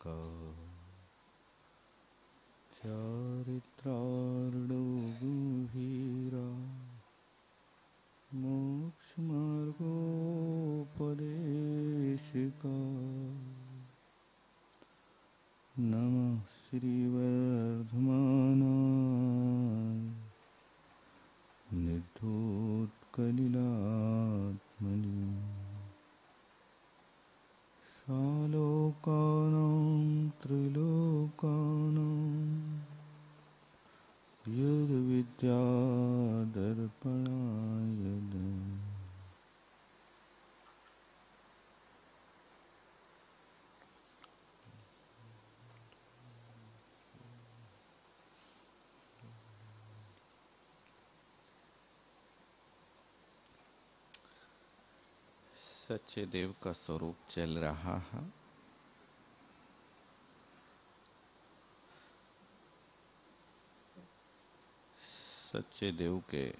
का चारित्रार्णो गंभीरा मोक्ष मार्गोपदेशिका। नमः श्रीवर्धमानाय निर्धूतकलिलात्मने शालोकानां त्रिलोकानां यद्विद्यादर्पणाय सच्चे देव का स्वरूप चल रहा है। सच्चे देव के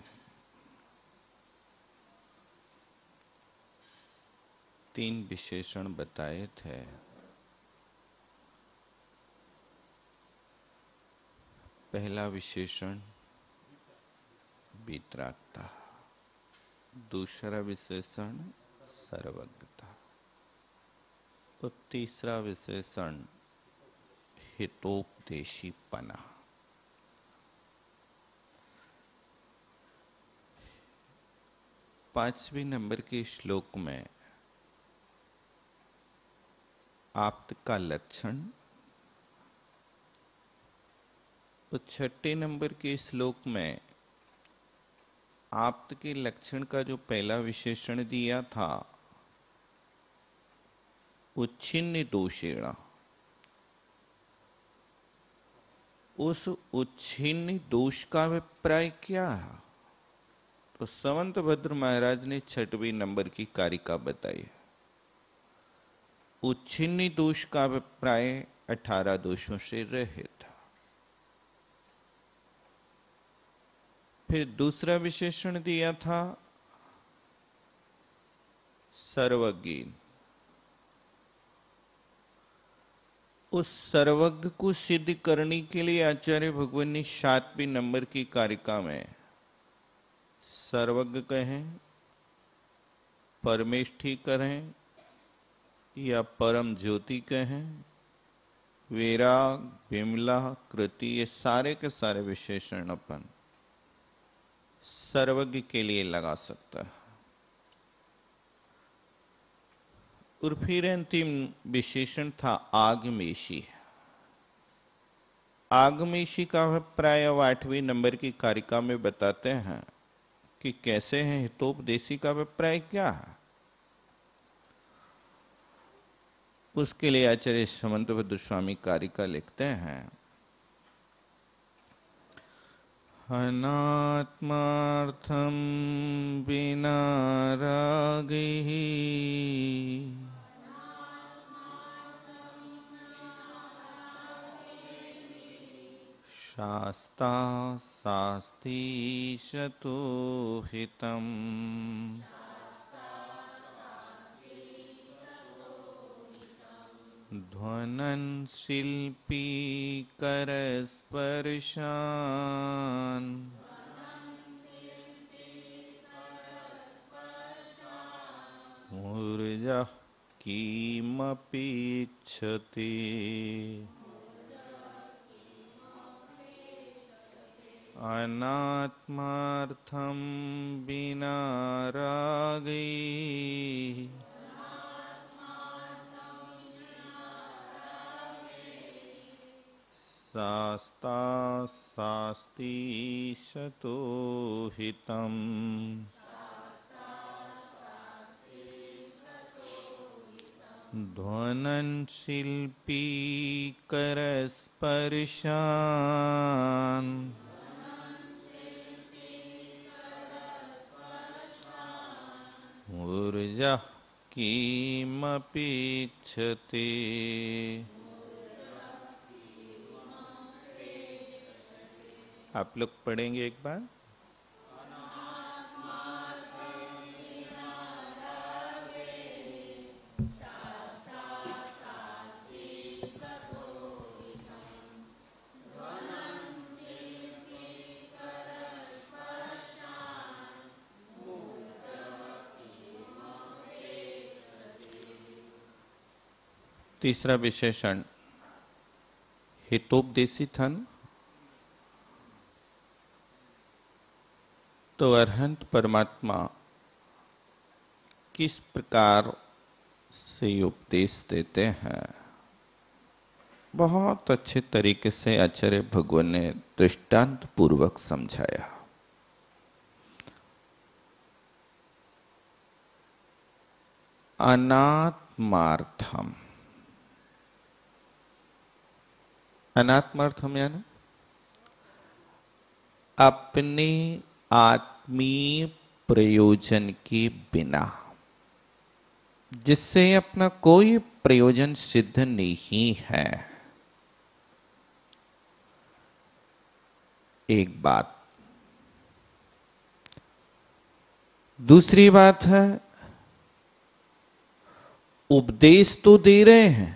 तीन विशेषण बताए थे। पहला विशेषण वितरागता, दूसरा विशेषण सर्वज्ञता और तीसरा विशेषण हितोपदेशीपना। पांचवें नंबर के श्लोक में आप्त का लक्षण और छठे नंबर के श्लोक में आप्त के लक्षण का जो पहला विशेषण दिया था उच्छिन्न दोषेण, उस उच्छिन्न दोष का अभिप्राय क्या है? तो संवत भद्र महाराज ने छठवें नंबर की कारिका बताई है। उच्छिन्न दोष का अभिप्राय 18 दोषों से रहित। फिर दूसरा विशेषण दिया था सर्वज्ञ। उस सर्वज्ञ को सिद्ध करने के लिए आचार्य भगवान ने 7वें नंबर की कारिका में सर्वज्ञ कहें, परमेष्ठी कहें या परम ज्योति कहें, वैराग, विमला, कृति, ये सारे के सारे विशेषण अपन सर्वज्ञ के लिए लगा सकता है। और फिर अंतिम विशेषण था आगमेशी। आगमेशी का अभिप्राय 8वें नंबर की कारिका में बताते हैं कि कैसे है। हितोपदेशी का अभिप्राय क्या है? उसके लिए आचार्य समंत भद्र स्वामी कारिका लिखते हैं, अनात्मार्थं विना रागैः शास्ता शास्ति शतो हितम्। ध्वनन् शिल्पी करस्पर्शान् ऊर्जा किमपीच्छति। अनात्मार्थं विना रागैः शास्ता शास्ति शतो हितम्। ध्वनन् शिल्पी करस्पर्शान् ऊर्जा किमपीच्छति। आप लोग पढ़ेंगे एक बार। तीसरा विशेषण हितोपदेशी था ना। तो अरहंत परमात्मा किस प्रकार से उपदेश देते हैं, बहुत अच्छे तरीके से आचार्य भगवान ने दृष्टांत पूर्वक समझाया। अनात्मार्थम, अनात्मार्थम यानी अपने आत्मीय प्रयोजन के बिना, जिससे अपना कोई प्रयोजन सिद्ध नहीं है। एक बात। दूसरी बात है, उपदेश तो दे रहे हैं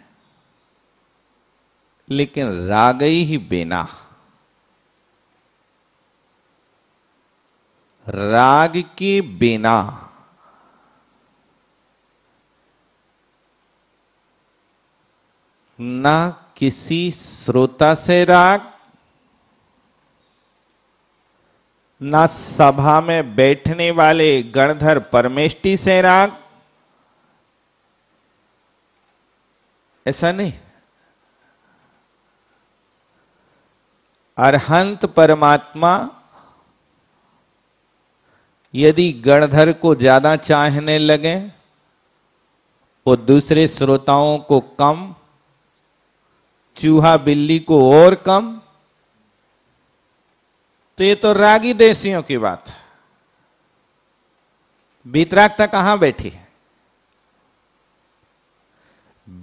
लेकिन राग ही बिना, राग के बिना। ना किसी श्रोता से राग, ना सभा में बैठने वाले गणधर परमेष्टि से राग, ऐसा नहीं। अरहंत परमात्मा यदि गणधर को ज्यादा चाहने लगे, वो दूसरे श्रोताओं को कम, चूहा बिल्ली को और कम, तो ये तो रागी देशियों की बात है। वीतरागता कहां बैठी है?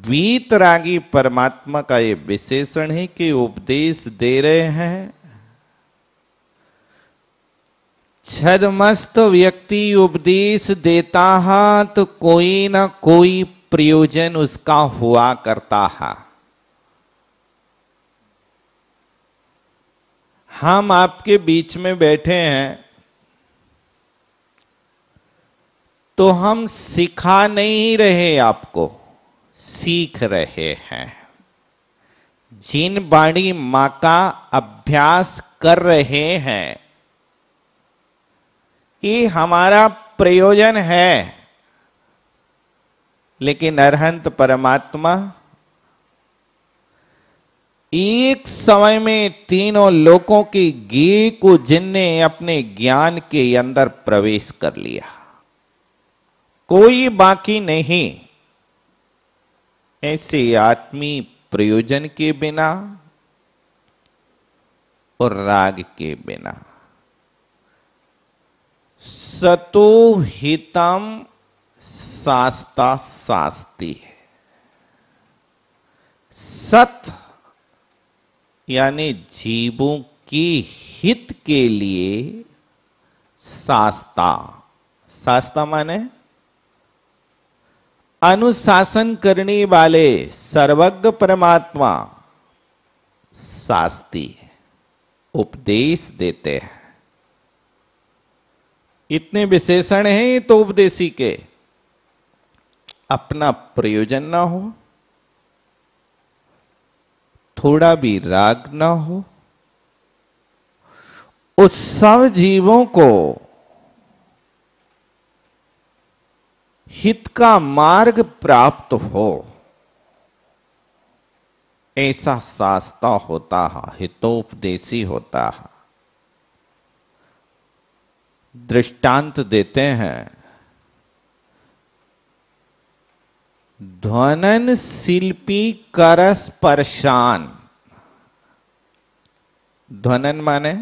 वीतरागी परमात्मा का ये विशेषण है कि उपदेश दे रहे हैं। छदमस्त व्यक्ति उपदेश देता है तो कोई ना कोई प्रयोजन उसका हुआ करता है। हम आपके बीच में बैठे हैं तो हम सिखा नहीं रहे, आपको सीख रहे हैं। जिन बाणी मां का अभ्यास कर रहे हैं, ये हमारा प्रयोजन है। लेकिन अरहंत परमात्मा एक समय में तीनों लोकों के गे को, जिनने अपने ज्ञान के अंदर प्रवेश कर लिया, कोई बाकी नहीं। ऐसे आत्मी प्रयोजन के बिना और राग के बिना। सतो हितम शास्ता शास्ति। सत यानी जीवों की हित के लिए शास्ता। शास्ता माने अनुशासन करने वाले सर्वज्ञ परमात्मा शास्त्री उपदेश देते हैं। इतने विशेषण हैं तो उपदेशी के, अपना प्रयोजन ना हो, थोड़ा भी राग ना हो, उस सब जीवों को हित का मार्ग प्राप्त हो, ऐसा शास्ता होता है, हितोपदेशी होता है। दृष्टांत देते हैं, ध्वनन शिल्पी करस परशान। ध्वनन माने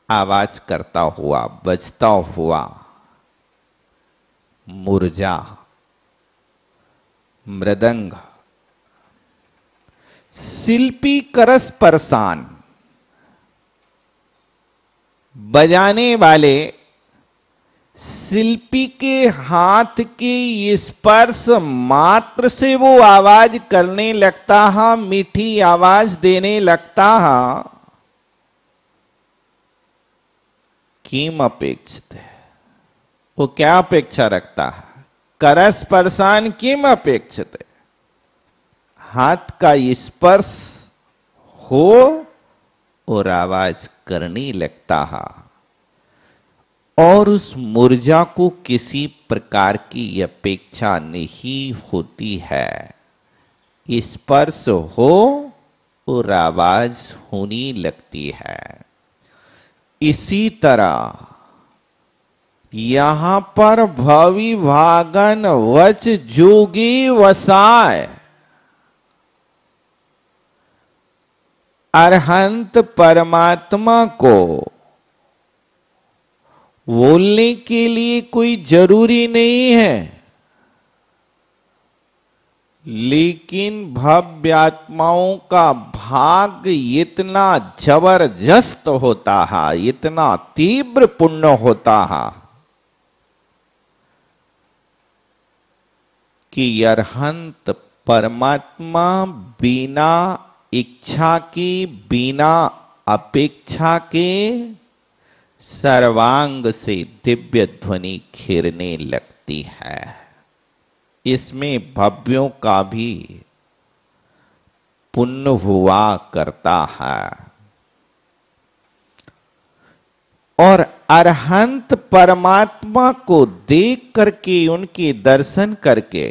आवाज करता हुआ, बजता हुआ, मुर्जा, मृदंग। शिल्पी करस परसान, बजाने वाले शिल्पी के हाथ के स्पर्श मात्र से वो आवाज करने लगता है, मीठी आवाज देने लगता है। किम अपेक्षित है, वो क्या अपेक्षा रखता है? करस परसान किम अपेक्षित है? हाथ का स्पर्श हो और आवाज करने लगता है, और उस मुर्जा को किसी प्रकार की अपेक्षा नहीं होती है। स्पर्श हो और आवाज होने लगती है। इसी तरह यहां पर भवि भागन वच जोगी वसाय, अरहंत परमात्मा को बोलने के लिए कोई जरूरी नहीं है, लेकिन भव्यात्माओं का भाग इतना जबरदस्त होता है, इतना तीव्र पुण्य होता है कि अरहंत परमात्मा बिना इच्छा की, बिना अपेक्षा के सर्वांग से दिव्य ध्वनि खिरने लगती है। इसमें भव्यों का भी पुण्य हुआ करता है। और अरहंत परमात्मा को देख करके, उनके दर्शन करके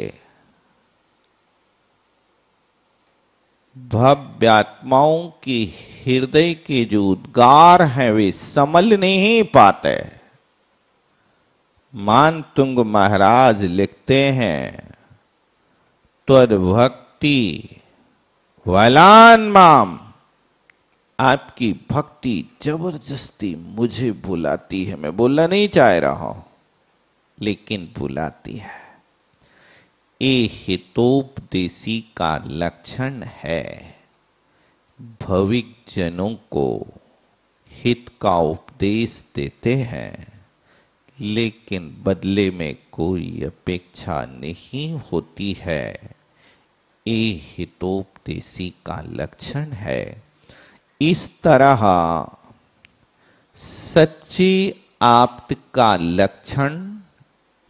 भव्यात्माओं के हृदय के जो उद्गार हैं वे संभल नहीं पाते। मानतुंग महाराज लिखते हैं, त्वद भक्ति वलान माम, आपकी भक्ति जबरदस्ती मुझे बुलाती है। मैं बोलना नहीं चाह रहा हूं, लेकिन बुलाती है। ये हितोपदेशी का लक्षण है। भविक जनों को हित का उपदेश देते हैं, लेकिन बदले में कोई अपेक्षा नहीं होती है। ये हितोपदेशी का लक्षण है। इस तरह सच्ची आप्त का लक्षण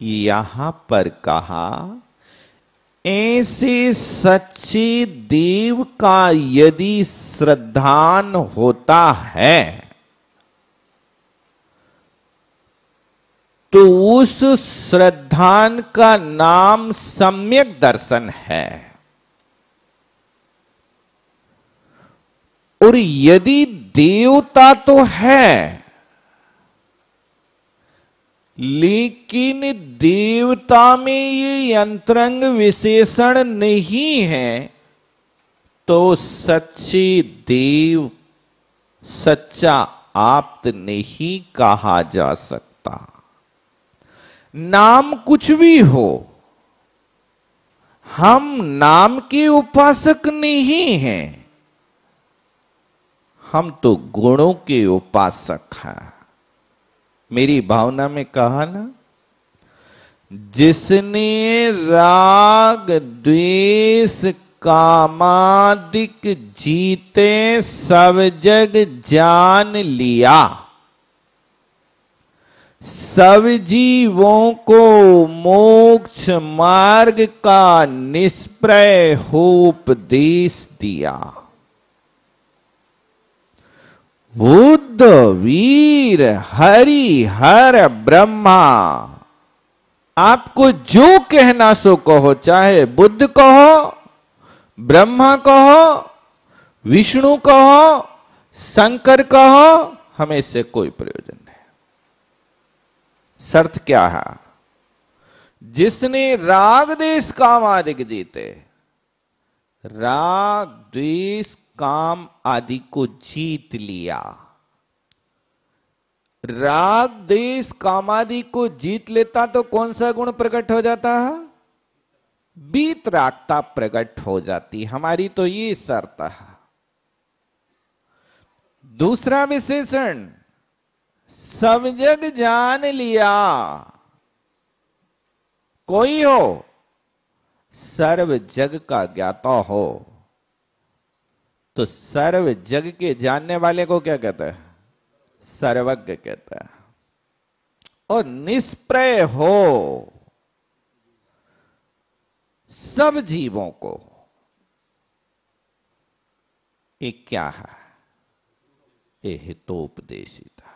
यहां पर कहा। ऐसे सच्चे देव का यदि श्रद्धान होता है तो उस श्रद्धान का नाम सम्यक दर्शन है। और यदि देवता तो है, लेकिन देवता में ये अंतरंग विशेषण नहीं है, तो सच्चे देव, सच्चा आप्त नहीं कहा जा सकता। नाम कुछ भी हो, हम नाम के उपासक नहीं हैं, हम तो गुणों के उपासक हैं। मेरी भावना में कहा ना, जिसने राग द्वेष कामादिक जीते सब जग जान लिया, सब जीवों को मोक्ष मार्ग का निष्प्रय उपदेश दिया। बुद्ध वीर हरि हर ब्रह्मा, आपको जो कहना सो कहो, चाहे बुद्ध कहो, ब्रह्मा कहो, विष्णु कहो, शंकर कहो, हमें इससे कोई प्रयोजन नहीं। शर्त क्या है? जिसने राग द्वेष काम आदि जीते, राग द्वेष काम आदि को जीत लिया। राग द्वेष काम आदि को जीत लेता तो कौन सा गुण प्रकट हो जाता है? वीतरागता प्रकट हो जाती। हमारी तो ये शर्त है। दूसरा विशेषण, सब जग जान लिया। कोई हो, सर्व जग का ज्ञाता हो, तो सर्व जग के जानने वाले को क्या कहता है? सर्वज्ञ कहता है। और निष्प्रय हो सब जीवों को, एक क्या है? ये हितोपदेशिता।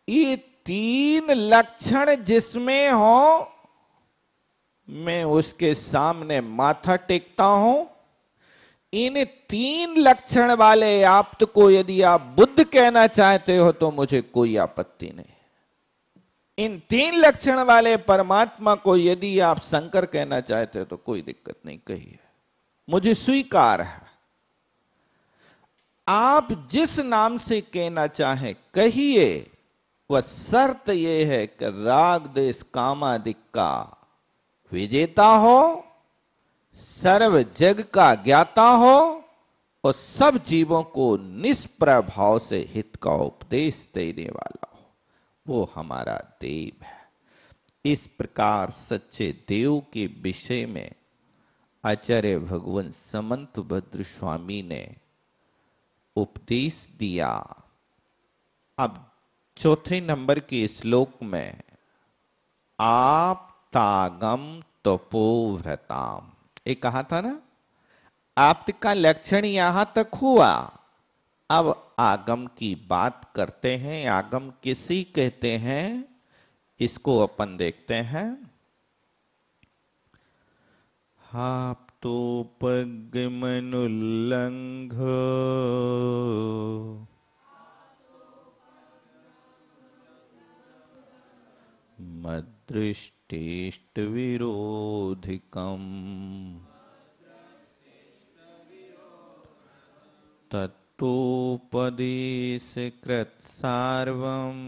ये तीन लक्षण जिसमें हो, मैं उसके सामने माथा टेकता हूं। इन तीन लक्षण वाले आप्त को यदि आप बुद्ध कहना चाहते हो तो मुझे कोई आपत्ति नहीं। इन तीन लक्षण वाले परमात्मा को यदि आप शंकर कहना चाहते हो तो कोई दिक्कत नहीं, कहिए, मुझे स्वीकार है। आप जिस नाम से कहना चाहें कहिए, वह शर्त यह है कि राग देश कामादिक का विजेता हो, सर्व जग का ज्ञाता हो और सब जीवों को निष्प्रभाव से हित का उपदेश देने वाला हो, वो हमारा देव है। इस प्रकार सच्चे देव के विषय में आचार्य भगवान समंत भद्र स्वामी ने उपदेश दिया। अब चौथे नंबर के श्लोक में आप तागम तपोव्रताम, ये कहा था ना, आप्त का लक्षण यहां तक हुआ। अब आगम की बात करते हैं। आगम किसी कहते हैं, इसको अपन देखते हैं। आप तो पगमनुल्लंघ मदृष्टेष्ट विरोधिकम तत्तोपदेश कृत सार्वम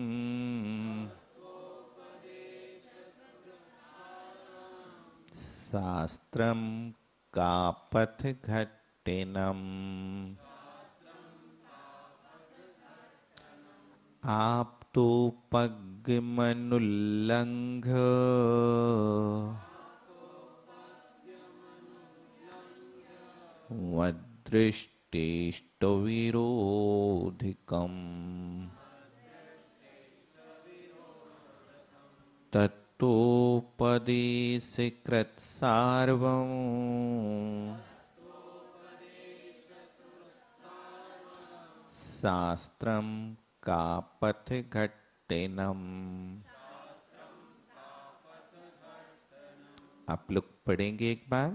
शास्त्रम का पथ घट्टिनम। आप तो पगमनुल्लंघ वदृष्टेष्ट विरोधिकम तत्तोपदेश कृत सार्वम शास्त्रम का पथ घट्टिनम। आप लोग पढ़ेंगे एक बार।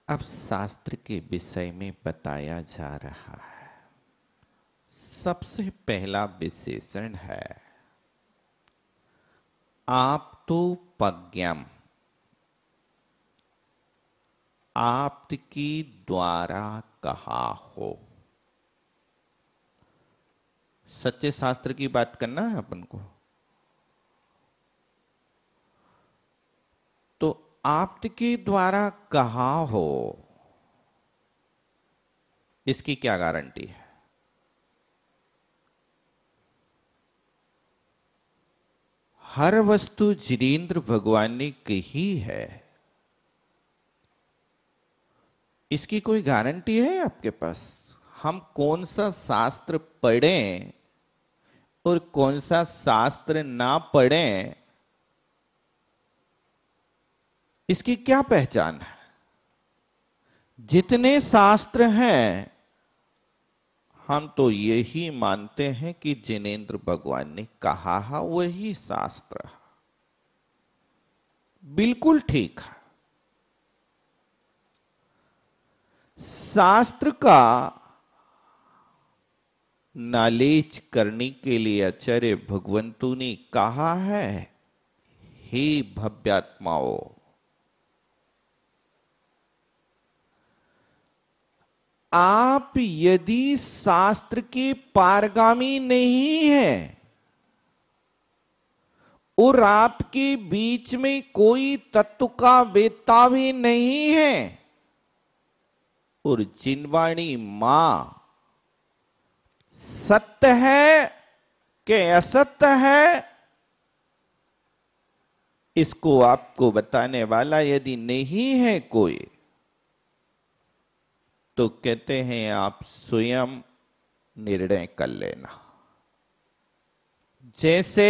अब शास्त्र के विषय में बताया जा रहा है। सबसे पहला विशेषण है आप तो पज्ञम, आप की द्वारा कहा हो। सच्चे शास्त्र की बात करना है अपन को, तो आप के द्वारा कहा हो, इसकी क्या गारंटी है? हर वस्तु जिनेंद्र भगवान ने कही है, इसकी कोई गारंटी है आपके पास? हम कौन सा शास्त्र पढ़ें और कौन सा शास्त्र ना पढ़ें, इसकी क्या पहचान है? जितने शास्त्र हैं हम तो यही मानते हैं कि जिनेंद्र भगवान ने कहा है वही शास्त्र है। बिल्कुल ठीक है। शास्त्र का नॉलेज करने के लिए आचार्य भगवंतु ने कहा है, हे भव्यात्माओं, आप यदि शास्त्र के पारगामी नहीं हैं और आपके बीच में कोई तत्व का वेत्ता भी नहीं है और जिनवाणी मां सत्य है कि असत्य है, इसको आपको बताने वाला यदि नहीं है कोई, तो कहते हैं आप स्वयं निर्णय कर लेना। जैसे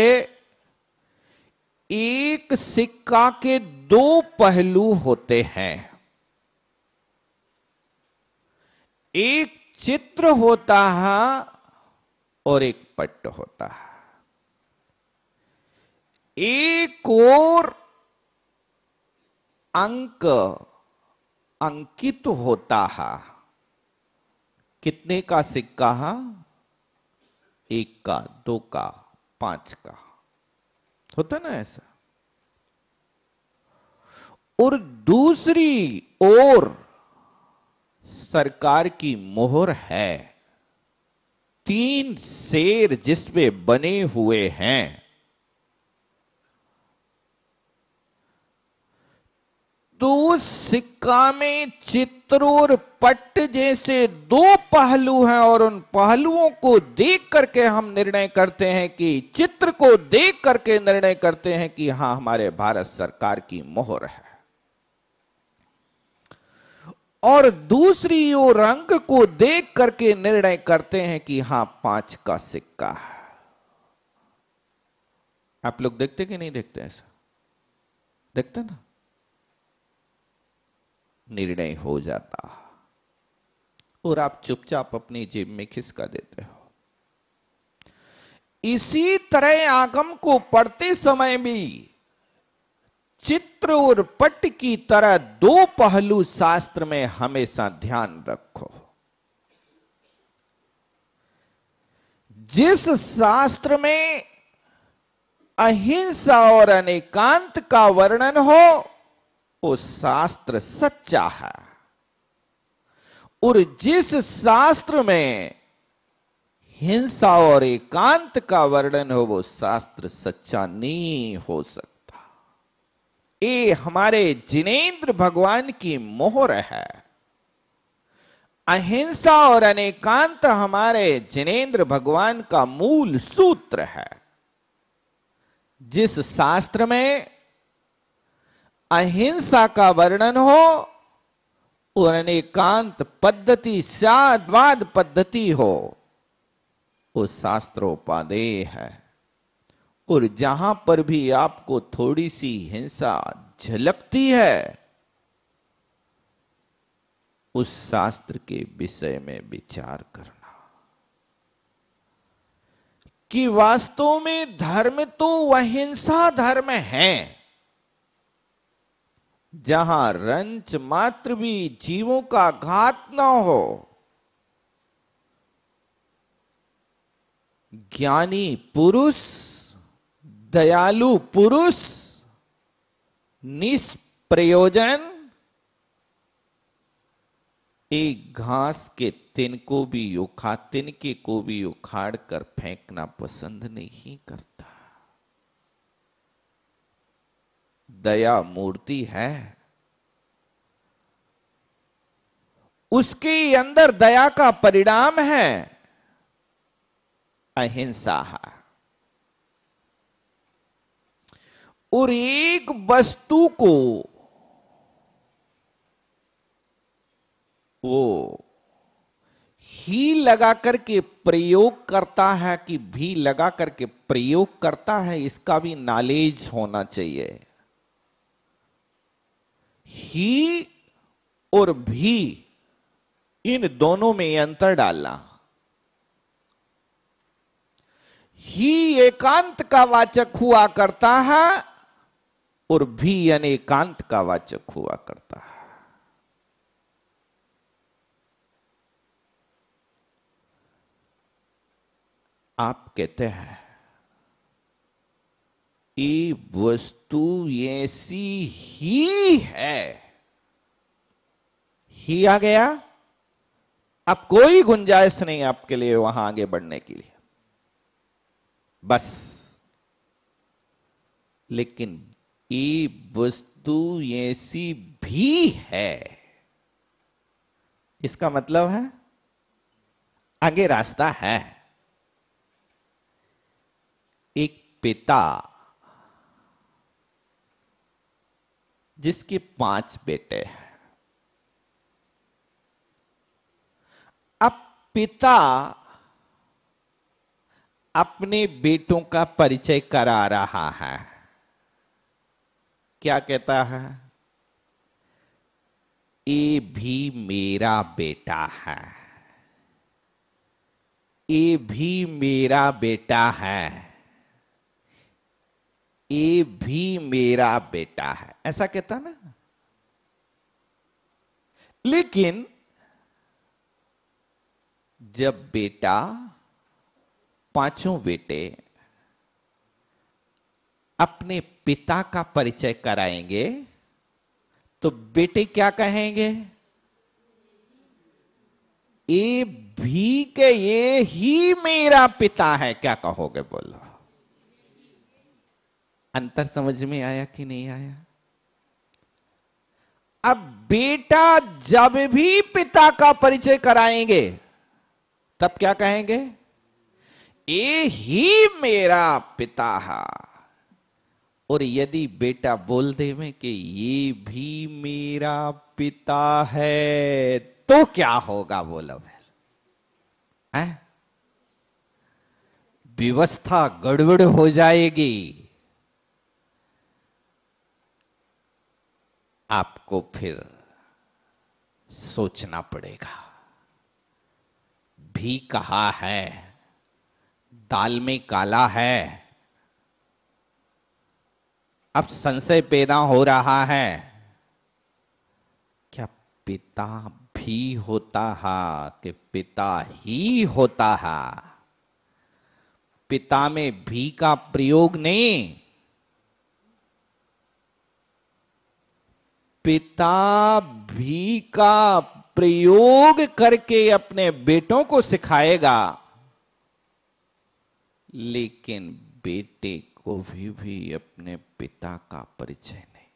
एक सिक्का के दो पहलू होते हैं, एक चित्र होता है और एक पट्ट होता है। एक और अंक अंकित होता है। कितने का सिक्का है? एक का, दो का, पांच का, होता ना ऐसा। और दूसरी ओर सरकार की मोहर है, तीन शेर जिसपे बने हुए हैं। तो सिक्का में चित्र और पट्ट जैसे दो पहलू हैं, और उन पहलुओं को देख करके हम निर्णय करते हैं कि चित्र को देख करके निर्णय करते हैं कि हां, हमारे भारत सरकार की मोहर है। और दूसरी ओर रंग को देख करके निर्णय करते हैं कि हां, पांच का सिक्का है। आप लोग देखते कि नहीं देखते? ऐसा देखते ना, निर्णय हो जाता और आप चुपचाप अपनी जेब में खिसका देते हो। इसी तरह आगम को पढ़ते समय भी चित्र और पट्ट की तरह दो पहलू शास्त्र में हमेशा ध्यान रखो। जिस शास्त्र में अहिंसा और अनेकांत का वर्णन हो, वो शास्त्र सच्चा है। और जिस शास्त्र में हिंसा और एकांत का वर्णन हो, वो शास्त्र सच्चा नहीं हो सकता। ये हमारे जिनेंद्र भगवान की मोहर है। अहिंसा और अनेकांत हमारे जिनेंद्र भगवान का मूल सूत्र है। जिस शास्त्र में अहिंसा का वर्णन हो और अनेकांत पद्धति, साधवाद पद्धति हो, वो शास्त्रोपादेय है। और जहां पर भी आपको थोड़ी सी हिंसा झलकती है, उस शास्त्र के विषय में विचार करना कि वास्तव में धर्म तो अहिंसा धर्म है, जहां रंच मात्र भी जीवों का घात न हो। ज्ञानी पुरुष, दयालु पुरुष निष्प्रयोजन एक घास के तिनके को भी उखाड़ कर फेंकना पसंद नहीं करता। दया मूर्ति है, उसके अंदर दया का परिणाम है अहिंसा है। और एक वस्तु को वो ही लगा करके प्रयोग करता है कि भी लगा करके प्रयोग करता है, इसका भी नॉलेज होना चाहिए। ही और भी, इन दोनों में अंतर डालना। ही एकांत का वाचक हुआ करता है और भी अनेकांत का वाचक हुआ करता है। आप कहते हैं ये वस्तु ऐसी ही है, ही आ गया, अब कोई गुंजाइश नहीं आपके लिए वहां आगे बढ़ने के लिए, बस। लेकिन ये वस्तु ऐसी भी है, इसका मतलब है आगे रास्ता है। एक पिता जिसके 5 बेटे हैं। अब पिता अपने बेटों का परिचय करा रहा है। क्या कहता है? ये भी मेरा बेटा है, ये भी मेरा बेटा है, ये भी मेरा बेटा है, ऐसा कहता ना। लेकिन जब बेटा, 5 बेटे अपने पिता का परिचय कराएंगे तो बेटे क्या कहेंगे? ये भी के ये ही मेरा पिता है। क्या कहोगे? बोलो। अंतर समझ में आया कि नहीं आया? अब बेटा जब भी पिता का परिचय कराएंगे तब क्या कहेंगे? ये ही मेरा पिता है। और यदि बेटा बोल दे में कि ये भी मेरा पिता है तो क्या होगा? बोलो। है? व्यवस्था गड़बड़ हो जाएगी। आपको फिर सोचना पड़ेगा। भी कहा है, दाल में काला है। अब संशय पैदा हो रहा है, क्या पिता भी होता है कि पिता ही होता है? पिता में भी का प्रयोग नहीं, पिता भी का प्रयोग करके अपने बेटों को सिखाएगा, लेकिन बेटे को भी अपने पिता का परिचय नहीं।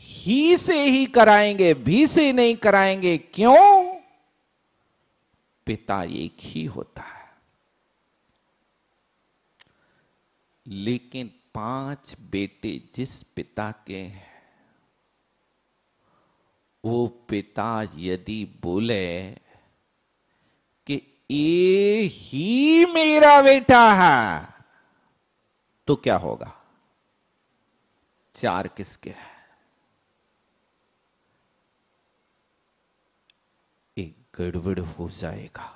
ही से ही कराएंगे, भी से नहीं कराएंगे। क्यों? पिता एक ही होता है। लेकिन 5 बेटे जिस पिता के हैं, वो पिता यदि बोले कि ये ही मेरा बेटा है तो क्या होगा? 4 किसके हैं? एक गड़बड़ हो जाएगा।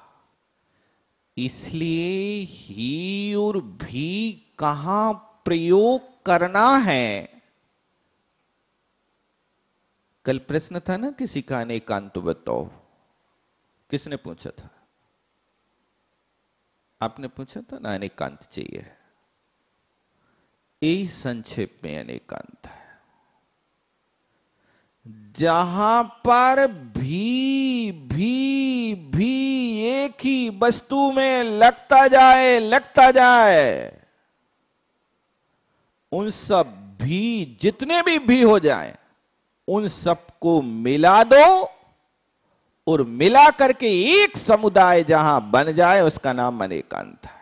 इसलिए ही और भी कहां प्रयोग करना है? कल प्रश्न था ना किसी का, अनेकांत तो बताओ। किसने पूछा था? आपने पूछा था ना, अनेकांत चाहिए। यही संक्षेप में अनेकांत है। जहां पर भी एक ही वस्तु में लगता जाए, उन सब भी, जितने भी हो जाए, उन सबको मिला दो और मिला करके एक समुदाय जहां बन जाए उसका नाम अनेकांत है।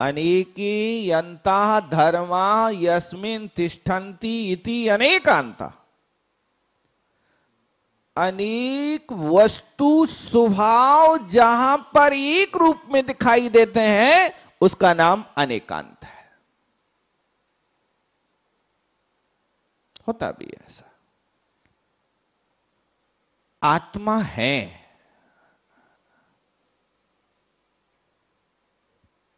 अनेकी यंता धर्मा यस्मिन् तिष्ठन्ति इति अनेकांता। अनेक वस्तु स्वभाव जहां पर एक रूप में दिखाई देते हैं उसका नाम अनेकांत है। होता भी ऐसा। आत्मा है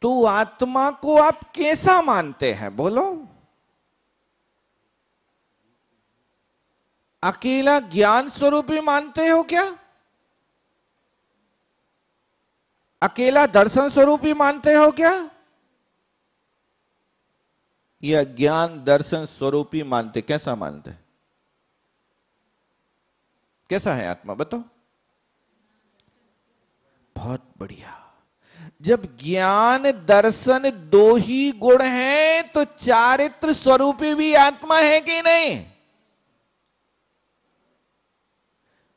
तो आत्मा को आप कैसा मानते हैं? बोलो। अकेला ज्ञान स्वरूपी मानते हो क्या? अकेला दर्शन स्वरूपी मानते हो क्या? या ज्ञान दर्शन स्वरूपी मानते? कैसा मानते? कैसा है आत्मा? बताओ। बहुत बढ़िया। जब ज्ञान दर्शन 2 ही गुण हैं तो चारित्र स्वरूपी भी आत्मा है कि नहीं?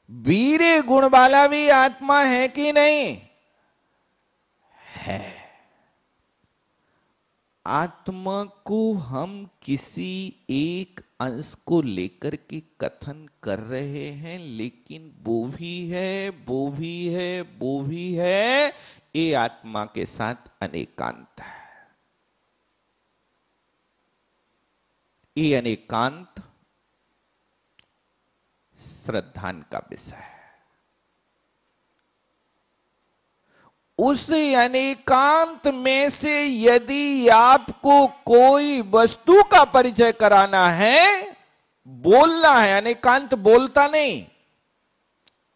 वीर गुण वाला भी आत्मा है कि नहीं? है। आत्मा को हम किसी एक अंश को लेकर के कथन कर रहे हैं, लेकिन वो भी है, वो भी है, वो भी है। ये आत्मा के साथ अनेकांत है। ये अनेकांत श्रद्धान का विषय है। उस अनेकांत में से यदि आपको कोई वस्तु का परिचय कराना है, बोलना है, अनेकांत बोलता नहीं,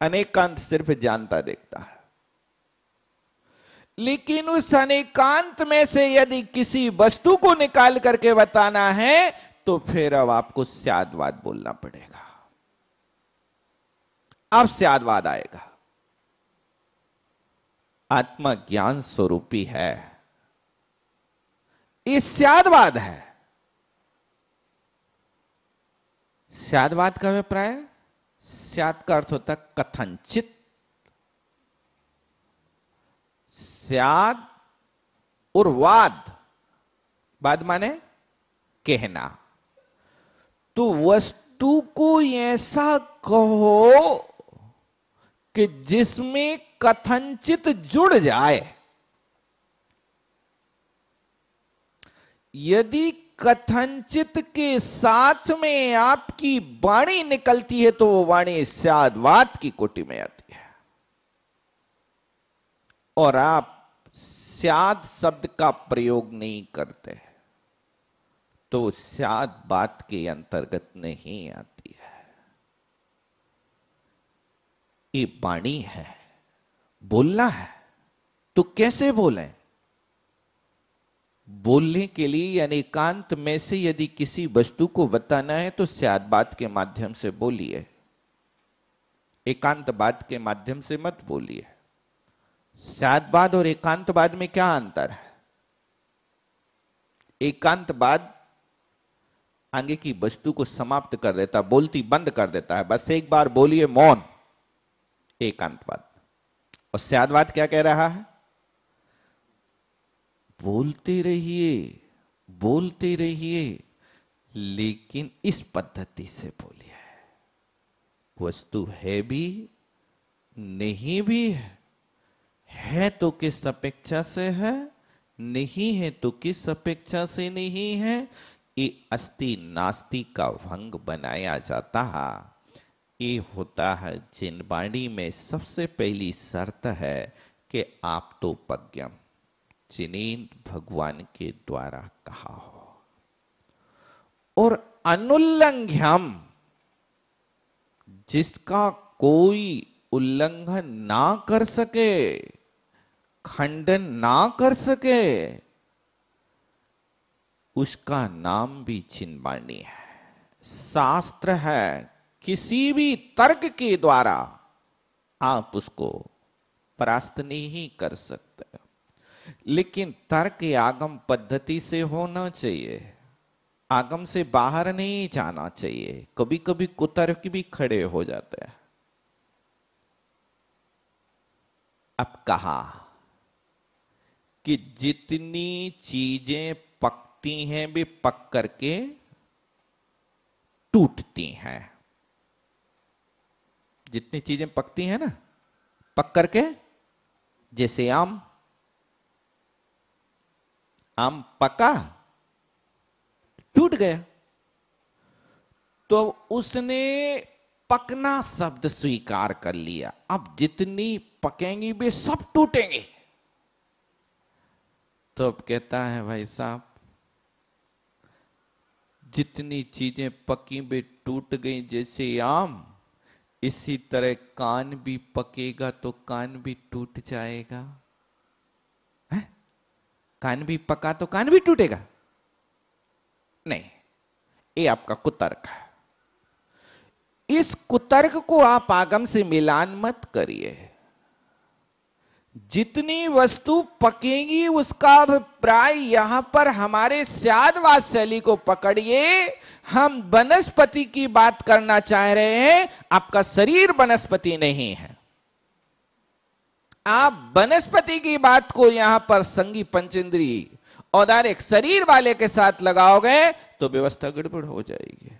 अनेकांत सिर्फ जानता देखता है। लेकिन उस अनेकांत में से यदि किसी वस्तु को निकाल करके बताना है तो फिर अब आपको स्यादवाद बोलना पड़ेगा। अब स्यादवाद आएगा। आत्मा ज्ञान स्वरूपी है, ये स्यादवाद है। स्यादवाद का अभिप्राय, स्याद का अर्थ होता है कथनचित। स्याद और वाद, वाद माने कहना। तो वस्तु को ऐसा कहो कि जिसमें कथनचित जुड़ जाए। यदि कथनचित के साथ में आपकी वाणी निकलती है तो वो वाणी स्यादवाद की कोटि में आती है। और आप स्याद शब्द का प्रयोग नहीं करते तो स्यादवाद के अंतर्गत नहीं आती है। ये वाणी है, बोलना है। तो कैसे बोलें? बोलने के लिए यानी एकांत में से यदि किसी वस्तु को बताना है तो स्यादवाद के माध्यम से बोलिए, एकांतवाद के माध्यम से मत बोलिए। स्यादवाद और एकांतवाद में क्या अंतर है? एकांतवाद आगे की वस्तु को समाप्त कर देता, बोलती बंद कर देता है, बस एक बार बोलिए मौन, एकांतवाद। और स्यादवाद क्या कह रहा है? बोलते रहिए, बोलते रहिए, लेकिन इस पद्धति से बोलिए। वस्तु है भी नहीं भी है तो किस अपेक्षा से है, नहीं है तो किस अपेक्षा से नहीं है, ये अस्ति नास्ति का भंग बनाया जाता है। ये होता है जिन वाणी में सबसे पहली शर्त है कि आप तो पज्ञम, जिन्हें भगवान के द्वारा कहा हो, और अनुल्लंघ्यम, जिसका कोई उल्लंघन ना कर सके, खंडन ना कर सके, उसका नाम भी चिन्वाणी है, शास्त्र है। किसी भी तर्क के द्वारा आप उसको परास्त नहीं कर सकते, लेकिन तर्क आगम पद्धति से होना चाहिए, आगम से बाहर नहीं जाना चाहिए। कभी कभी कुतर्क भी खड़े हो जाते हैं। अब कहा कि जितनी चीजें पकती हैं वे पक करके टूटती हैं। जितनी चीजें पकती हैं ना, पक करके, जैसे आम, आम पका, टूट गया, तो उसने पकना शब्द स्वीकार कर लिया। अब जितनी पकेंगी वे सब टूटेंगे। तो अब कहता है भाई साहब, जितनी चीजें पकी वे टूट गई जैसे आम, इसी तरह कान भी पकेगा तो कान भी टूट जाएगा। है? कान भी पका तो कान भी टूटेगा? नहीं, ये आपका कुतर्क है। इस कुतर्क को आप आगम से मिलान मत करिए। जितनी वस्तु पकेगी उसका अभिप्राय यहां पर हमारे स्यादवाद शैली को पकड़िए। हम वनस्पति की बात करना चाह रहे हैं, आपका शरीर वनस्पति नहीं है। आप वनस्पति की बात को यहां पर संगी पंचेंद्री और डायरेक्ट शरीर वाले के साथ लगाओगे तो व्यवस्था गड़बड़ हो जाएगी।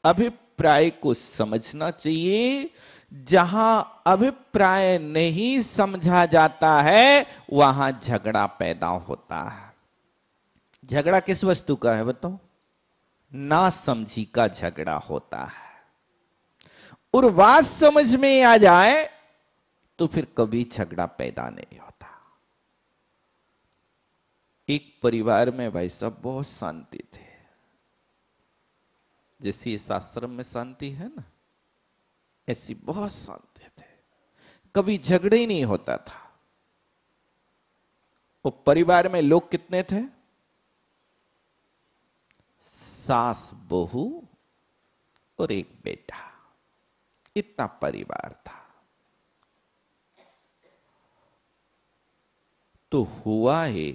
अभिप्राय को समझना चाहिए। जहां अभिप्राय नहीं समझा जाता है वहां झगड़ा पैदा होता है। झगड़ा किस वस्तु का है बताओ? ना समझी का झगड़ा होता है। और बात समझ में आ जाए तो फिर कभी झगड़ा पैदा नहीं होता। एक परिवार में भाई साहब बहुत शांति थे, जैसी इस आश्रम में शांति है ना, ऐसी बहुत शांति थे, कभी झगड़े ही नहीं होता था। वो परिवार में लोग कितने थे? सास बहू और एक बेटा, इतना परिवार था। तो हुआ ये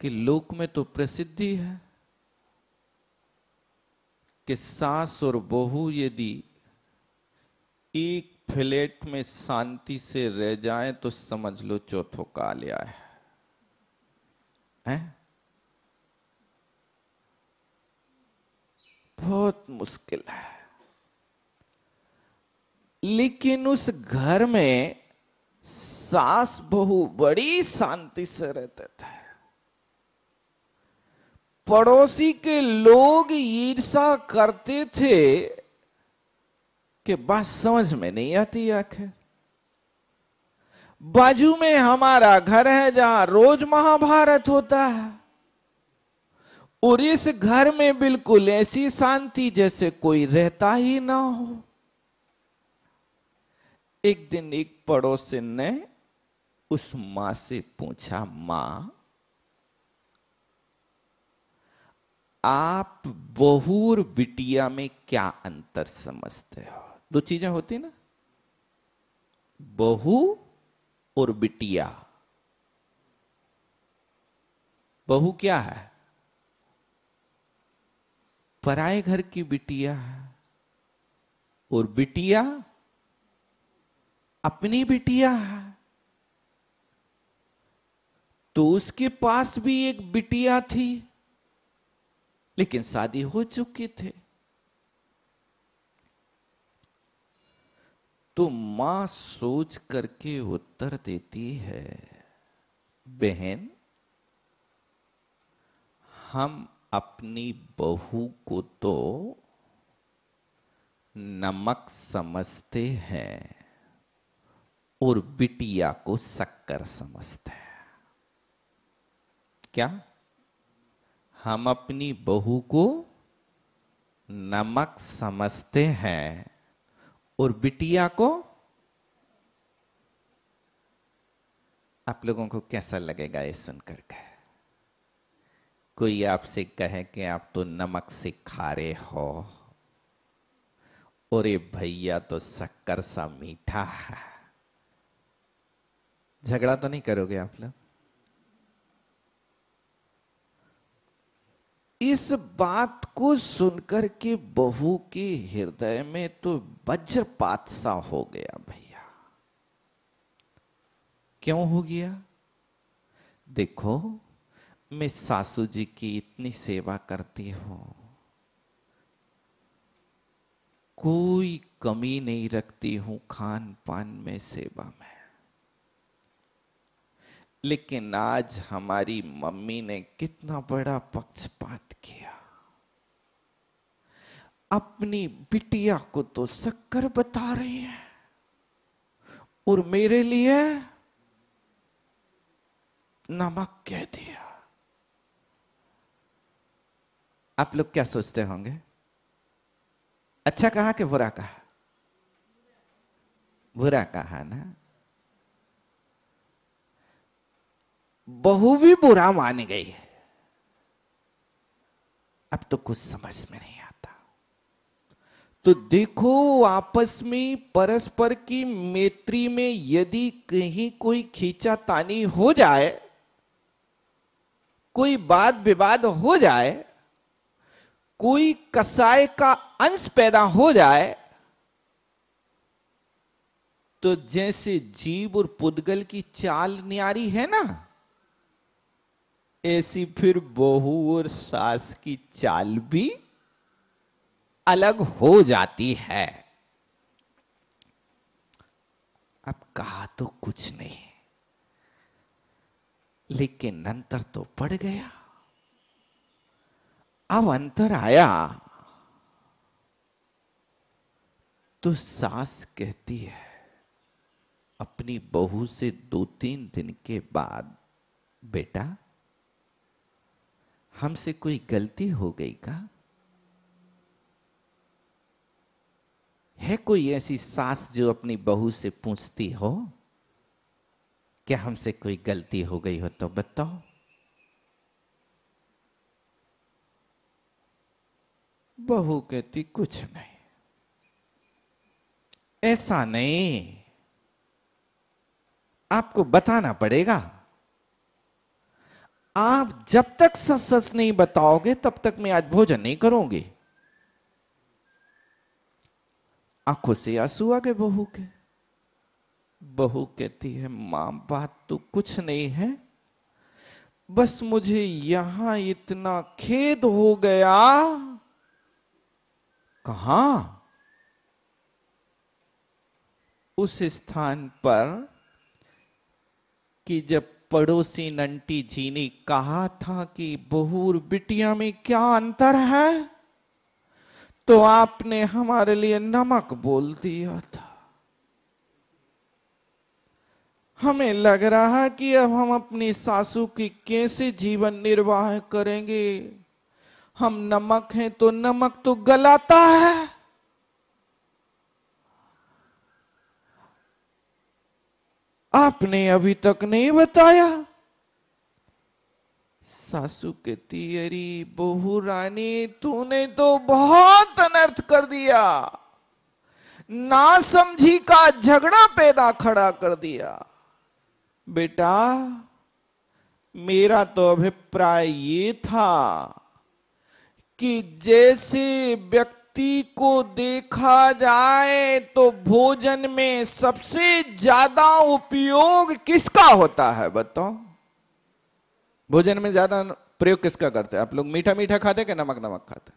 कि लोक में तो प्रसिद्धि है कि सास और बहू यदि एक फ्लैट में शांति से रह जाएं तो समझ लो चौथो काल आया है? बहुत मुश्किल है। लेकिन उस घर में सास बहू बड़ी शांति से रहते थे। पड़ोसी के लोग ईर्षा करते थे कि बात समझ में नहीं आती आखिर। बाजू में हमारा घर है जहां रोज महाभारत होता है, और इस घर में बिल्कुल ऐसी शांति जैसे कोई रहता ही ना हो। एक दिन एक पड़ोसी ने उस मां से पूछा, मां आप बहू और बिटिया में क्या अंतर समझते हो? दो चीजें होती ना, बहू और बिटिया। बहू क्या है? पराए घर की बिटिया है, और बिटिया अपनी बिटिया है। तो उसके पास भी एक बिटिया थी, लेकिन शादी हो चुकी थी। तो मां सोच करके उत्तर देती है, बहन हम अपनी बहू को तो नमक समझते हैं और बिटिया को शक्कर समझते हैं। क्या? हम अपनी बहू को नमक समझते हैं और बिटिया को? आप लोगों को कैसा लगेगा ये सुनकर के? कोई आपसे कहे कि आप तो नमक से खारे हो और ये भैया तो शक्कर सा मीठा है, झगड़ा तो नहीं करोगे आप लोग? इस बात को सुनकर के बहू के हृदय में तो वज्रपात सा हो गया भैया। क्यों हो गया? देखो, मैं सासू जी की इतनी सेवा करती हूं, कोई कमी नहीं रखती हूं खान पान में, सेवा में, लेकिन आज हमारी मम्मी ने कितना बड़ा पक्षपात किया। अपनी बिटिया को तो शक्कर बता रही है और मेरे लिए नमक कह दिया। आप लोग क्या सोचते होंगे? अच्छा कहा कि बुरा कहा? बुरा कहा ना। बहू भी बुरा मान गई है। अब तो कुछ समझ में नहीं आता। तो देखो, आपस में परस्पर की मैत्री में यदि कहीं कोई खींचातानी हो जाए, कोई वाद विवाद हो जाए, कोई कसाय का अंश पैदा हो जाए, तो जैसे जीव और पुद्गल की चाल न्यारी है ना, ऐसी फिर बहू और सास की चाल भी अलग हो जाती है। अब कहा तो कुछ नहीं, लेकिन अंतर तो पड़ गया। अब अंतर आया तो सास कहती है अपनी बहू से 2-3 दिन के बाद, बेटा हमसे कोई गलती हो गई का? है कोई ऐसी सास जो अपनी बहू से पूछती हो क्या हमसे कोई गलती हो गई हो तो बताओ? बहू कहती कुछ नहीं, ऐसा नहीं, आपको बताना पड़ेगा। आप जब तक सच सच नहीं बताओगे तब तक मैं आज भोजन नहीं करूंगी। आंखों से आंसू आ गए बहू के। बहू कहती है मां बात तो कुछ नहीं है, बस मुझे यहां इतना खेद हो गया। कहां? उस स्थान पर कि जब पड़ोसी नंटी जी ने कहा था कि बहू और बिटिया में क्या अंतर है, तो आपने हमारे लिए नमक बोल दिया था। हमें लग रहा कि अब हम अपनी सासू की कैसे जीवन निर्वाह करेंगे। हम नमक हैं तो नमक तो गलाता है। आपने अभी तक नहीं बताया। सासू कहती अरे बहू रानी तूने तो बहुत अनर्थ कर दिया, ना समझी का झगड़ा पैदा खड़ा कर दिया। बेटा मेरा तो अभिप्राय ये था कि जैसे व्यक्ति को देखा जाए तो भोजन में सबसे ज्यादा उपयोग किसका होता है बताओ? भोजन में ज्यादा प्रयोग किसका करते हैं आप लोग? मीठा मीठा खाते कि नमक नमक खाते?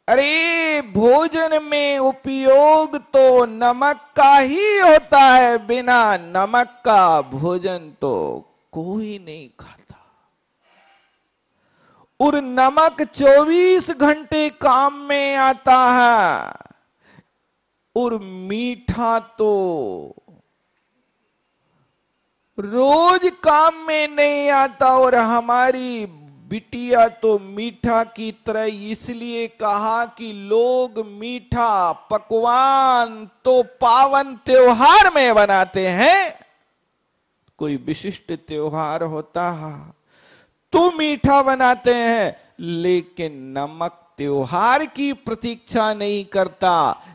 अरे भोजन में उपयोग तो नमक का ही होता है, बिना नमक का भोजन तो कोई नहीं खाता। और नमक 24 घंटे काम में आता है, और मीठा तो रोज काम में नहीं आता। और हमारी बिटिया तो मीठा की तरह इसलिए कहा कि लोग मीठा पकवान तो पावन त्योहार में बनाते हैं। कोई विशिष्ट त्योहार होता है तो मीठा बनाते हैं, लेकिन नमक त्योहार की प्रतीक्षा नहीं करता।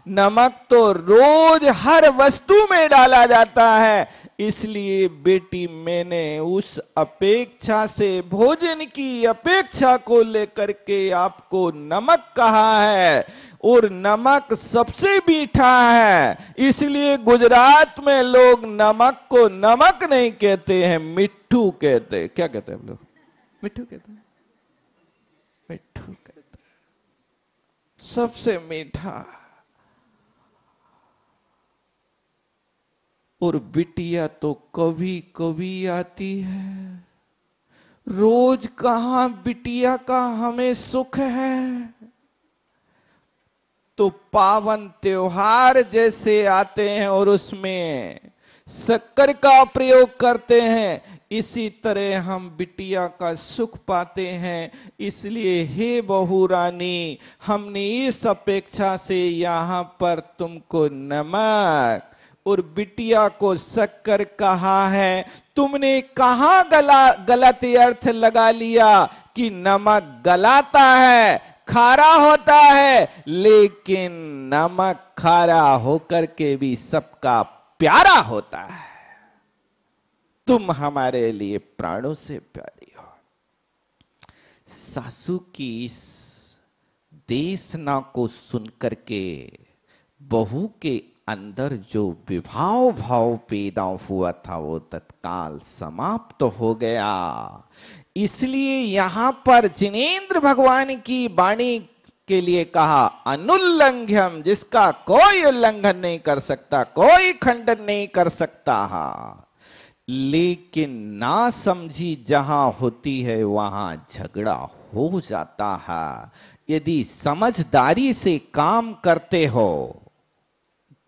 नमक तो रोज हर वस्तु में डाला जाता है। इसलिए बेटी मैंने उस अपेक्षा से, भोजन की अपेक्षा को लेकर के आपको नमक कहा है। और नमक सबसे मीठा है, इसलिए गुजरात में लोग नमक को नमक नहीं कहते हैं, मिट्ठू कहते हैं। क्या कहते हैं हम लोग? मिट्ठू कहते हैं। मिट्ठू कहते हैं, सबसे मीठा। और बिटिया तो कभी कभी आती है, रोज कहां बिटिया का हमें सुख है। तो पावन त्योहार जैसे आते हैं और उसमें शक्कर का प्रयोग करते हैं, इसी तरह हम बिटिया का सुख पाते हैं। इसलिए हे बहू रानी, हमने इस अपेक्षा से यहां पर तुमको नमक और बिटिया को शक्कर कहा है। तुमने कहां गलत अर्थ लगा लिया कि नमक गलाता है, खारा होता है, लेकिन नमक खारा होकर के भी सबका प्यारा होता है। तुम हमारे लिए प्राणों से प्यारी हो। सासू की इस देशना को सुनकर के बहू के अंदर जो विभाव भाव पैदा हुआ था वो तत्काल समाप्त हो गया। इसलिए यहां पर जिनेंद्र भगवान की वाणी के लिए कहा अनुल्लंघ्यम, जिसका कोई उल्लंघन नहीं कर सकता, कोई खंडन नहीं कर सकता। लेकिन ना समझी जहां होती है वहां झगड़ा हो जाता है। यदि समझदारी से काम करते हो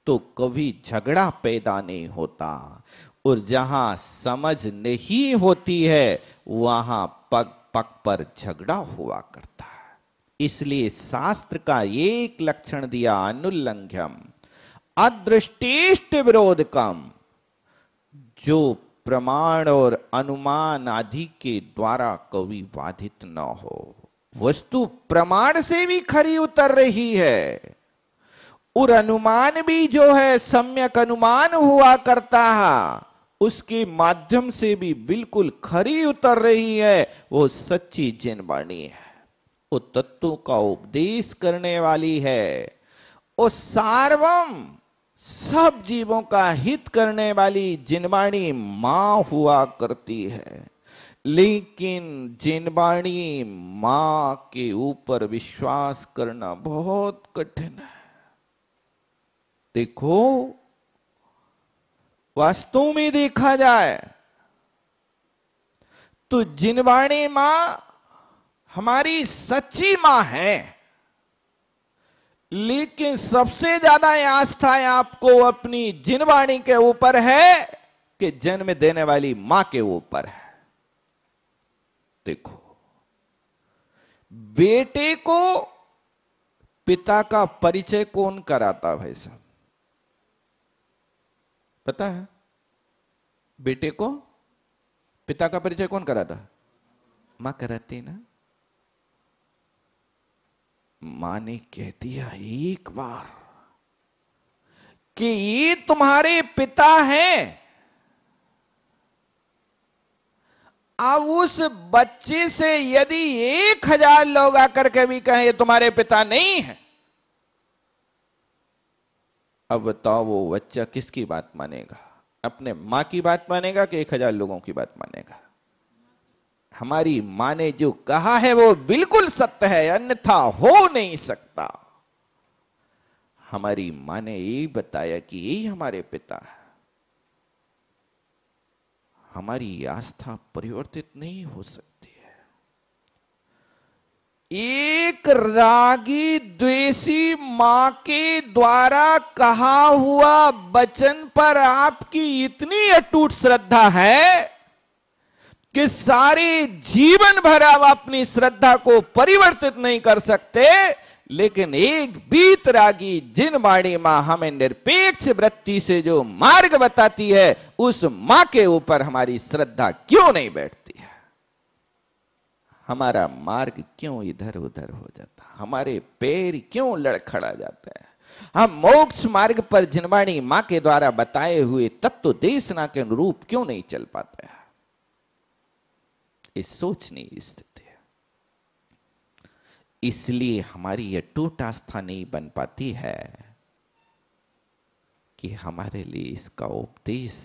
तो कभी झगड़ा पैदा नहीं होता, और जहां समझ नहीं होती है वहां पग पग पर झगड़ा हुआ करता है। इसलिए शास्त्र का एक लक्षण दिया अनुल्लंघ्यम अदृष्टेष्ट विरोधकम, जो प्रमाण और अनुमान आदि के द्वारा कभी बाधित न हो। वस्तु प्रमाण से भी खरी उतर रही है और अनुमान भी जो है सम्यक अनुमान हुआ करता है, उसके माध्यम से भी बिल्कुल खरी उतर रही है। वो सच्ची जिनवाणी है, वो तत्वों का उपदेश करने वाली है, वो सार्वम सब जीवों का हित करने वाली जिनवाणी मां हुआ करती है। लेकिन जिनवाणी मां के ऊपर विश्वास करना बहुत कठिन है। देखो, वास्तव में देखा जाए तो जिनवाणी मां हमारी सच्ची मां है, लेकिन सबसे ज्यादा आस्था आपको अपनी जिनवाणी के ऊपर है कि जन्म देने वाली मां के ऊपर है। देखो, बेटे को पिता का परिचय कौन कराता भाई साहब, पता है? बेटे को पिता का परिचय कौन कराता? मां कराती ना। मां ने कह दिया एक बार कि ये तुम्हारे पिता हैं, अब उस बच्चे से यदि 1000 लोग आकर के भी कहें ये तुम्हारे पिता नहीं है, अब बताओ वो बच्चा किसकी बात मानेगा? अपने मां की बात मानेगा कि 1000 लोगों की बात मानेगा? हमारी मां ने जो कहा है वो बिल्कुल सत्य है, अन्यथा हो नहीं सकता। हमारी मां ने ये बताया कि यही हमारे पिता है। हमारी आस्था परिवर्तित नहीं हो सकती है। एक रागी द्वेषी मां के द्वारा कहा हुआ वचन पर आपकी इतनी अटूट श्रद्धा है कि सारे जीवन भर आप अपनी श्रद्धा को परिवर्तित नहीं कर सकते। लेकिन एक बीतरागी जिनवाणी मां हमें निरपेक्ष वृत्ति से जो मार्ग बताती है, उस मां के ऊपर हमारी श्रद्धा क्यों नहीं बैठती है? हमारा मार्ग क्यों इधर उधर हो जाता? हमारे पैर क्यों लड़खड़ा जाते हैं? हम मोक्ष मार्ग पर जिनवाणी मां के द्वारा बताए हुए तत्व देशना के अनुरूप क्यों नहीं चल पाते हैं? इस सोचनीय स्थिति है। इसलिए हमारी अटूट आस्था नहीं बन पाती है कि हमारे लिए इसका उपदेश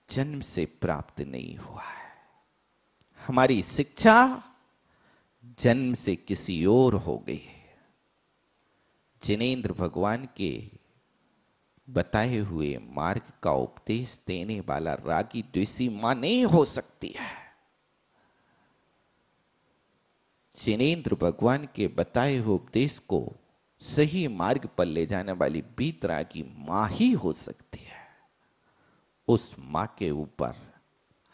जन्म से प्राप्त नहीं हुआ है। हमारी शिक्षा जन्म से किसी और हो गई है। जिनेंद्र भगवान के बताए हुए मार्ग का उपदेश देने वाला रागी द्वेषी मां नहीं हो सकती है। जिनेंद्र भगवान के बताए हुए उपदेश को सही मार्ग पर ले जाने वाली बीतरागी मां ही हो सकती है। उस मां के ऊपर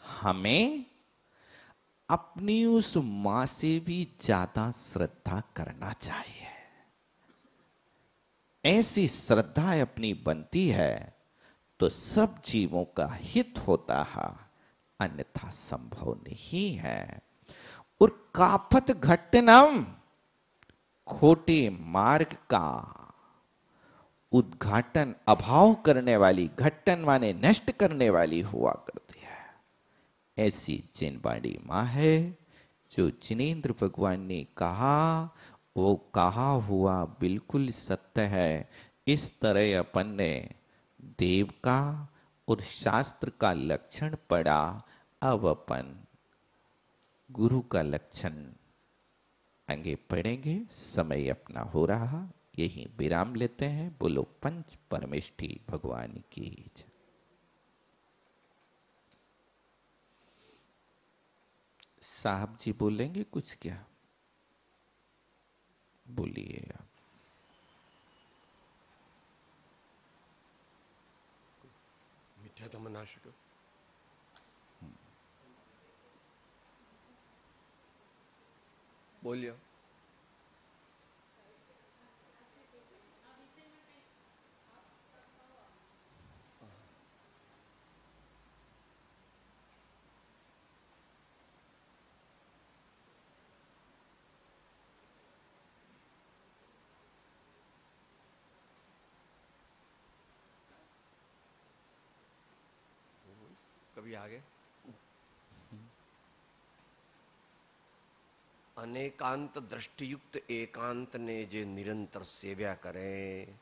हमें अपनी उस मां से भी ज्यादा श्रद्धा करना चाहिए। ऐसी श्रद्धा अपनी बनती है तो सब जीवों का हित होता है, अन्यथा संभव नहीं है। और कापत घट्टनम, खोटे मार्ग का उद्घाटन अभाव करने वाली, घट्टन माने नष्ट करने वाली हुआ करती है। ऐसी जिनवाणी मां है जो जिनेंद्र भगवान ने कहा वो कहा हुआ बिल्कुल सत्य है। इस तरह अपन ने देव का और शास्त्र का लक्षण पढ़ा। अब अपन गुरु का लक्षण आगे पढ़ेंगे। समय अपना हो रहा, यही विराम लेते हैं। बोलो पंच परमेष्ठी भगवान की जय। साहब जी बोलेंगे कुछ क्या? बोलिए आप। મીઠા તમે ના શકો. બોલ્યો. कभी आगे अनेकांत दृष्टियुक्त एकांत ने जे निरंतर सेव्या करें,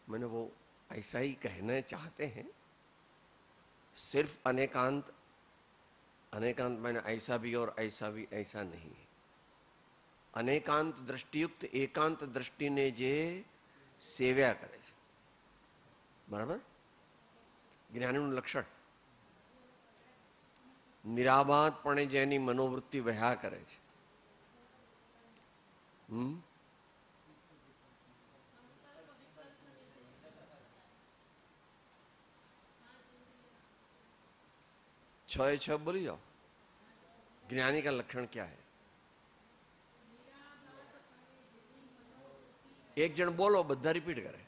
मैंने वो ऐसा ही कहना चाहते हैं। सिर्फ अनेकांत, अनेकांत मैंने ऐसा भी और ऐसा भी, ऐसा नहीं है। अनेकांत दृष्टियुक्त एकांत दृष्टि ने जे सेव्या करे છે, બરાબર? જ્ઞાનીનું લક્ષણ નિરાબાદપણે જેની મનોવૃત્તિ વહ્યા કરે છે. छह बोली जाओ. ज्ञानी का लक्षण क्या है? एक जन बोलो, बधा रिपीट करे.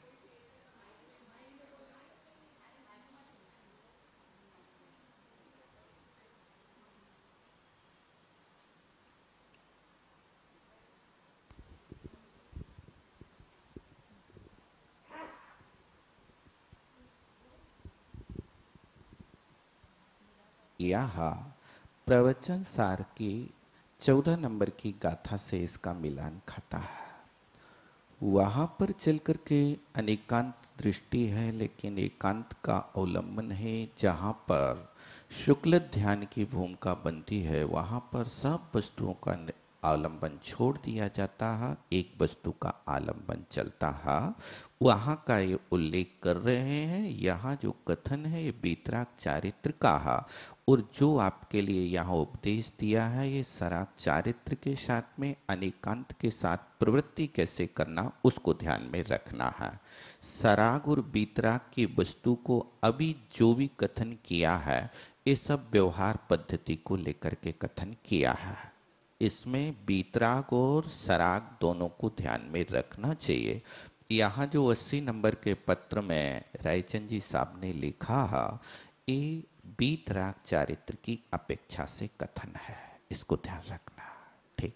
यहाँ प्रवचन सार की 14 नंबर की गाथा से इसका मिलान खाता है। वहाँ पर चल कर के अनेकांत दृष्टि है, लेकिन एकांत का अवलंबन है। जहाँ पर शुक्ल ध्यान की भूमिका बनती है, वहाँ पर सब वस्तुओं का आलंबन छोड़ दिया जाता है, एक वस्तु का आलंबन चलता है। वहाँ का ये उल्लेख कर रहे हैं। यहाँ जो कथन है ये बीतराग चारित्र का है, और जो आपके लिए यहाँ उपदेश दिया है ये सराग चारित्र के साथ में अनेकांत के साथ प्रवृत्ति कैसे करना उसको ध्यान में रखना है। सराग और बीतराग की वस्तु को अभी जो भी कथन किया है ये सब व्यवहार पद्धति को लेकर के कथन किया है। इसमें बीतराग और सराग दोनों को ध्यान में रखना चाहिए। यहाँ जो 80 नंबर के पत्र में रायचंद जी साहब ने लिखा है, ये बीतराग चारित्र की अपेक्षा से कथन है, इसको ध्यान रखना। ठीक,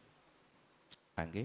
आगे।